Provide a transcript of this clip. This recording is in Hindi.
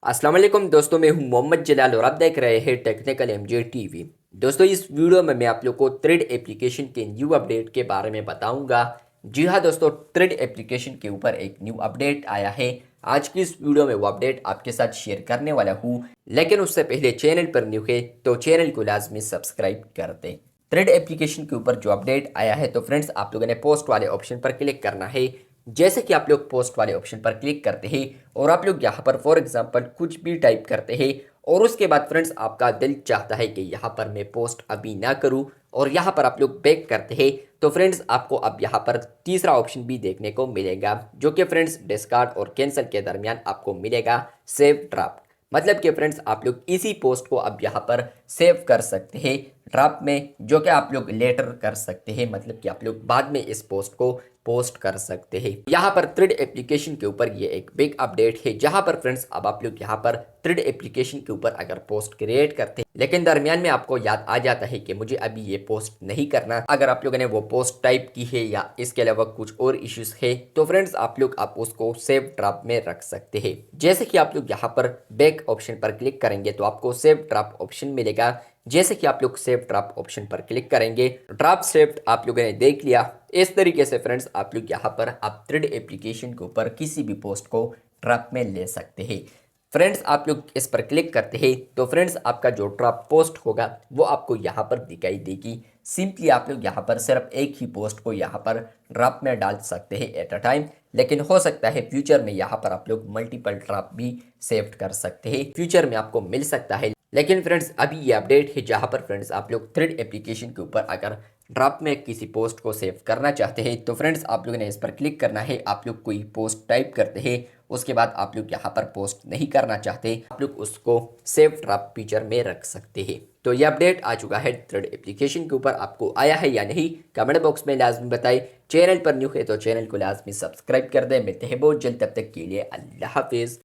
अस्सलाम वालेकुम दोस्तों, मैं हूं मोहम्मद जलाल और आप देख रहे हैं टेक्निकल एमजे टीवी। दोस्तों, इस वीडियो में मैं आप लोग को थ्रेड एप्लीकेशन के न्यू अपडेट के बारे में बताऊंगा। जी हां दोस्तों, थ्रेड एप्लीकेशन के ऊपर एक न्यू अपडेट आया है। आज की इस वीडियो में वो अपडेट आपके साथ शेयर करने वाला हूं, लेकिन उससे पहले चैनल पर न्यू है तो चैनल को लाजमी सब्सक्राइब कर दें। थ्रेड एप्लीकेशन के ऊपर जो अपडेट आया है तो फ्रेंड्स, आप लोगों ने पोस्ट वाले ऑप्शन पर क्लिक करना है। जैसे कि आप लोग पोस्ट वाले ऑप्शन पर क्लिक करते हैं और आप लोग यहाँ पर फॉर एग्जांपल कुछ भी टाइप करते हैं और उसके बाद फ्रेंड्स आपका दिल चाहता है कि यहाँ पर मैं पोस्ट अभी ना करूँ और यहाँ पर आप लोग बैक करते हैं तो फ्रेंड्स आपको अब यहाँ पर तीसरा ऑप्शन भी देखने को मिलेगा, जो कि फ्रेंड्स डिस्कार्ड और कैंसिल के दरमियान आपको मिलेगा सेव ड्राफ्ट। मतलब कि फ्रेंड्स आप लोग इसी पोस्ट को अब यहाँ पर सेव कर सकते हैं ड्राफ्ट में, जो कि आप लोग लेटर कर सकते हैं। मतलब कि आप लोग बाद में इस पोस्ट को पोस्ट कर सकते हैं। यहाँ पर थ्रेड एप्लीकेशन के ऊपर ये एक बिग अपडेट है, जहाँ पर फ्रेंड्स अब आप लोग यहाँ पर थ्रेड एप्लीकेशन के ऊपर अगर पोस्ट क्रिएट करते हैं लेकिन दरमियान में आपको याद आ जाता है कि मुझे अभी ये पोस्ट नहीं करना, अगर आप लोगों ने वो पोस्ट टाइप की है या इसके अलावा कुछ और इश्यूज है तो फ्रेंड्स आप लोग आप उसको सेव ड्राफ्ट में रख सकते हैं। जैसे कि आप लोग यहाँ पर बैक ऑप्शन पर क्लिक करेंगे तो आपको सेव ड्राफ्ट ऑप्शन मिलेगा। जैसे कि आप लोग सेव ड्राफ्ट ऑप्शन पर क्लिक करेंगे, ड्राफ्ट सेव्ड आप लोगों ने देख लिया। इस तरीके से फ्रेंड्स आप लोग यहाँ पर आप थ्रेड एप्लीकेशन के ऊपर किसी भी पोस्ट को ड्राफ्ट में ले सकते हैं। फ्रेंड्स आप लोग इस पर क्लिक करते हैं तो फ्रेंड्स आपका जो ड्राफ्ट पोस्ट होगा वो आपको यहाँ पर दिखाई देगी। सिंपली आप लोग यहाँ पर सिर्फ एक ही पोस्ट को यहाँ पर ड्राफ्ट में डाल सकते हैं एट अ टाइम, लेकिन हो सकता है फ्यूचर में यहाँ पर आप लोग मल्टीपल ड्राफ्ट भी सेव कर सकते हैं, फ्यूचर में आपको मिल सकता है। लेकिन फ्रेंड्स अभी ये अपडेट है जहाँ पर फ्रेंड्स आप लोग थ्रेड एप्लीकेशन के ऊपर अगर ड्राफ्ट में किसी पोस्ट को सेव करना चाहते हैं तो फ्रेंड्स आप लोगों ने इस पर क्लिक करना है। आप लोग कोई पोस्ट टाइप करते हैं, उसके बाद आप लोग यहाँ पर पोस्ट नहीं करना चाहते, आप लोग उसको सेव ड्राफ्ट फीचर में रख सकते हैं। तो ये अपडेट आ चुका है थ्रेड एप्लीकेशन के ऊपर, आपको आया है या नहीं कमेंट बॉक्स में लाजमी बताएं। चैनल पर न्यू है तो चैनल को लाजमी सब्सक्राइब कर दें। मिलते हैं बहुत जल्द, तब तक के लिए अल्लाह हाफिज़।